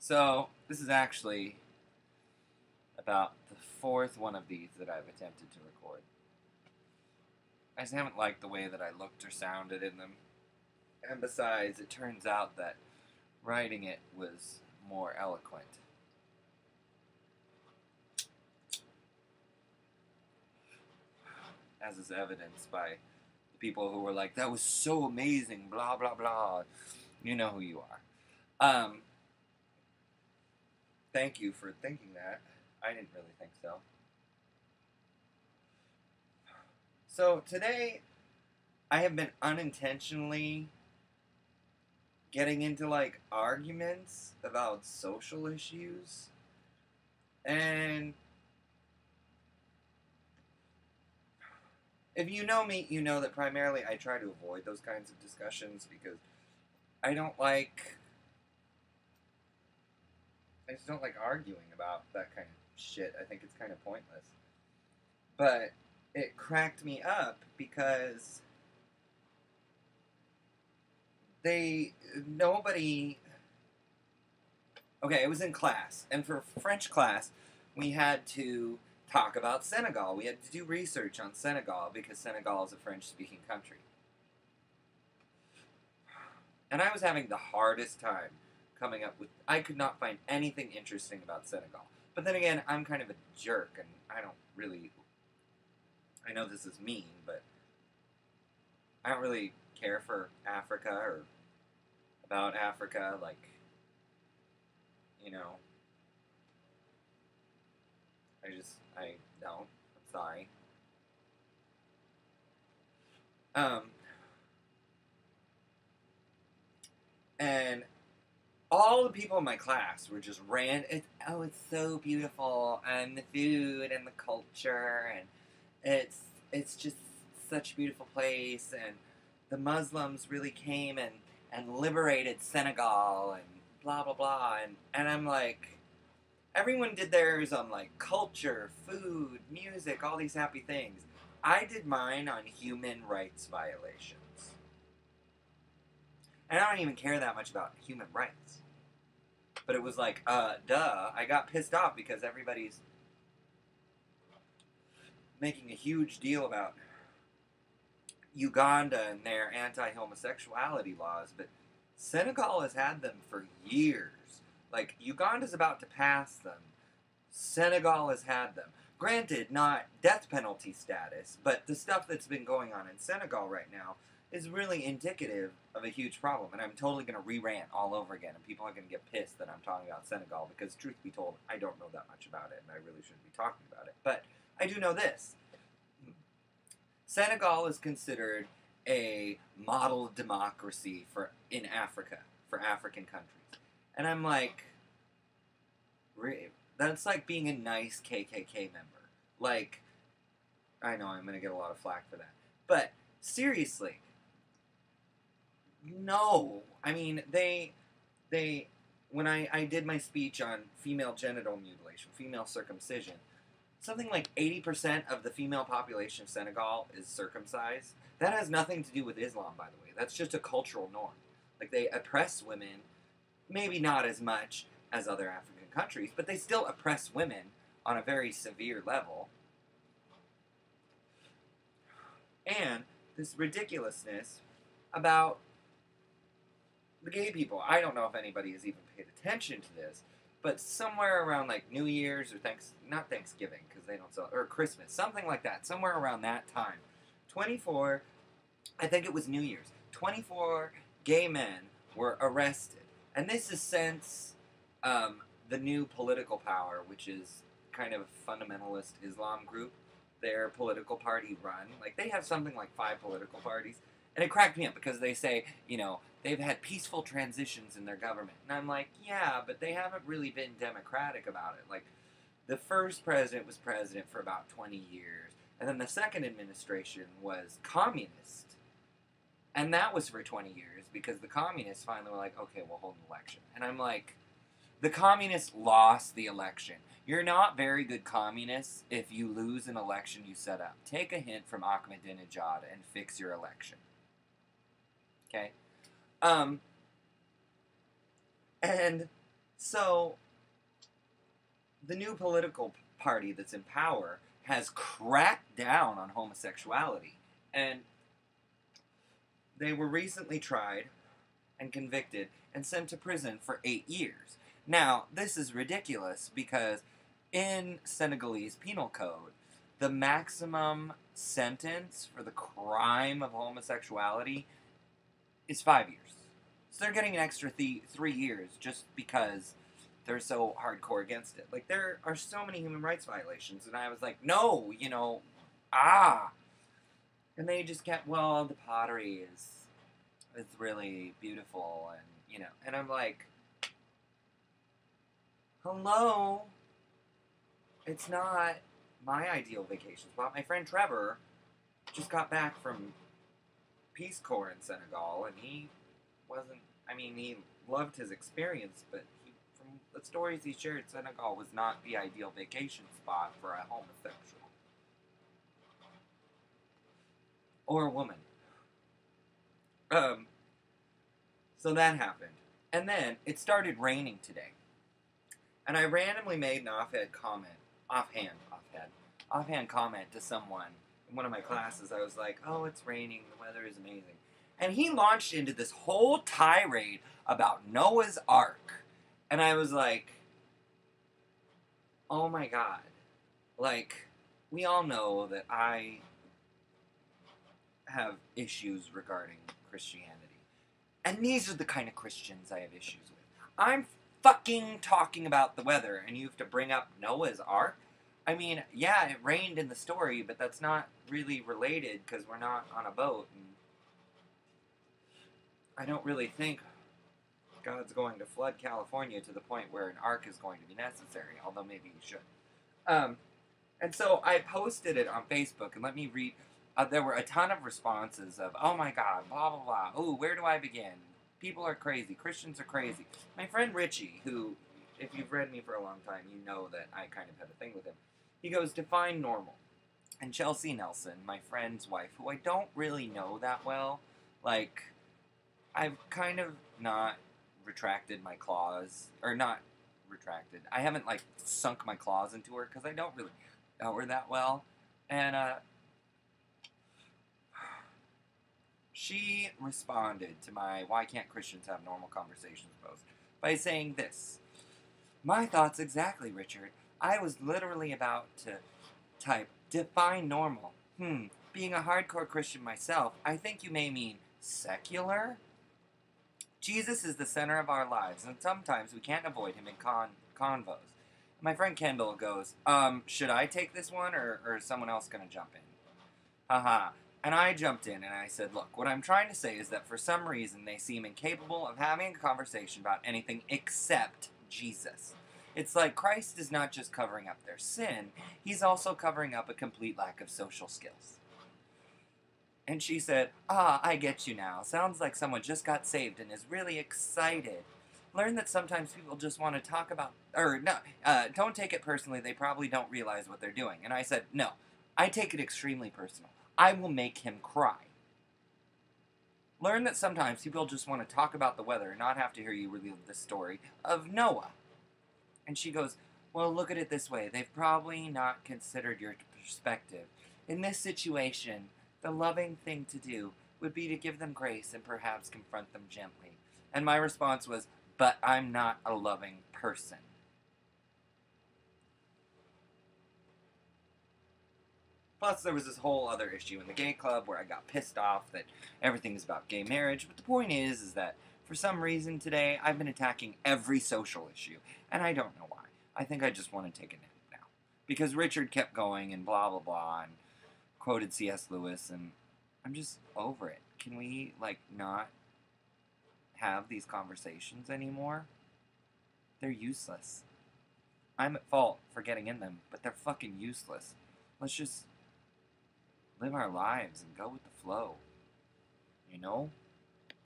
So, this is actually about the fourth one of these that I've attempted to record. I just haven't liked the way that I looked or sounded in them. And besides, it turns out that writing it was more eloquent. As is evidenced by the people who were like, that was so amazing, blah, blah, blah. You know who you are. Thank you for thinking that. I didn't really think so. So today, I have been unintentionally getting into, like, arguments about social issues. And if you know me, you know that primarily I try to avoid those kinds of discussions because I just don't like arguing about that kind of shit. I think it's kind of pointless. But it cracked me up because nobody... Okay, it was in class, and for French class, we had to talk about Senegal. We had to do research on Senegal because Senegal is a French-speaking country. And I was having the hardest time coming up with... I could not find anything interesting about Senegal. But then again, I'm kind of a jerk, and I don't really... I know this is mean, but I don't really care for Africa or about Africa, like, you know. I don't. I'm sorry. And all the people in my class were just oh, it's so beautiful, and the food and the culture, and it's just such a beautiful place, and the Muslims really came and liberated Senegal, and blah, blah, blah, and I'm like, everyone did theirs on, like, culture, food, music, all these happy things. I did mine on human rights violations. And I don't even care that much about human rights. But it was like, duh. I got pissed off because everybody's making a huge deal about Uganda and their anti-homosexuality laws, but Senegal has had them for years. Like, Uganda's about to pass them. Senegal has had them. Granted, not death penalty status, but the stuff that's been going on in Senegal right now is really indicative of a huge problem. And I'm totally going to re-rant all over again, and people are going to get pissed that I'm talking about Senegal, because truth be told, I don't know that much about it, and I really shouldn't be talking about it. But I do know this. Senegal is considered a model democracy in Africa, for African countries. And I'm like, that's like being a nice KKK member. Like, I know I'm going to get a lot of flack for that. But, seriously, no. I mean, when I did my speech on female genital mutilation, female circumcision, something like 80% of the female population of Senegal is circumcised. That has nothing to do with Islam, by the way. That's just a cultural norm. Like, they oppress women, maybe not as much as other African countries, but they still oppress women on a very severe level. And this ridiculousness about the gay people. I don't know if anybody has even paid attention to this, but somewhere around, like, New Year's or not Thanksgiving, because they don't celebrate, or Christmas, something like that, somewhere around that time, I think it was New Year's, 24 gay men were arrested. And this is since the new political power, which is kind of a fundamentalist Islam group, their political party run. Like, they have something like 5 political parties. And it cracked me up because they say, you know, they've had peaceful transitions in their government. And I'm like, yeah, but they haven't really been democratic about it. Like, the first president was president for about 20 years. And then the second administration was communist. And that was for 20 years because the communists finally were like, okay, we'll hold an election. And I'm like, the communists lost the election. You're not very good communists if you lose an election you set up. Take a hint from Ahmadinejad and fix your election. Okay? And So, the new political party that's in power has cracked down on homosexuality. And they were recently tried and convicted and sent to prison for 8 years. Now, this is ridiculous because in Senegalese penal code, the maximum sentence for the crime of homosexuality is 5 years. So they're getting an extra 3 years just because they're so hardcore against it. Like, there are so many human rights violations, and I was like, no, And they just kept, well, the pottery is really beautiful, and I'm like, hello, it's not my ideal vacation spot. My friend Trevor just got back from Peace Corps in Senegal, and he loved his experience, but from the stories he shared, Senegal was not the ideal vacation spot for a homosexual. Or a woman. So that happened. And then it started raining today. And I randomly made an offhand comment to someone in one of my classes. I was like, oh, it's raining, the weather is amazing. And he launched into this whole tirade about Noah's Ark. And I was like, oh my God. Like, we all know that I have issues regarding Christianity. And these are the kind of Christians I have issues with. I'm fucking talking about the weather, and you have to bring up Noah's Ark? I mean, yeah, it rained in the story, but that's not really related because we're not on a boat. And I don't really think God's going to flood California to the point where an ark is going to be necessary, although maybe he should. And so I posted it on Facebook, and let me read. There were a ton of responses of, oh my God, blah, blah, blah. Oh, where do I begin? People are crazy. Christians are crazy. My friend Richie, who, if you've read me for a long time, you know that I kind of had a thing with him. He goes, define normal. And Chelsea Nelson, my friend's wife, who I don't really know that well, like, I've kind of not retracted my claws, or not retracted. I haven't, like, sunk my claws into her because I don't really know her that well. And, she responded to my Why Can't Christians Have Normal Conversations post by saying this. My thoughts exactly, Richard. I was literally about to type, define normal. Being a hardcore Christian myself, I think you may mean secular? Jesus is the center of our lives, and sometimes we can't avoid him in convos. My friend Kendall goes, should I take this one, or is someone else going to jump in? Haha. And I jumped in and I said, look, what I'm trying to say is that for some reason they seem incapable of having a conversation about anything except Jesus. It's like Christ is not just covering up their sin, he's also covering up a complete lack of social skills. And she said, I get you now. Sounds like someone just got saved and is really excited. Learn that sometimes people just want to talk about, don't take it personally, they probably don't realize what they're doing. And I said, no, I take it extremely personal. I will make him cry. Learn that sometimes people just want to talk about the weather and not have to hear you relive the story of Noah. And she goes, well, look at it this way. They've probably not considered your perspective. In this situation, the loving thing to do would be to give them grace and perhaps confront them gently. And my response was, but I'm not a loving person. Plus, there was this whole other issue in the gay club where I got pissed off that everything is about gay marriage. But the point is that for some reason today, I've been attacking every social issue. And I don't know why. I think I just want to take a nap now. Because Richard kept going and blah, blah, blah, and quoted C.S. Lewis, and I'm just over it. Can we, not have these conversations anymore? They're useless. I'm at fault for getting in them, but they're fucking useless. Let's just live our lives and go with the flow, you know?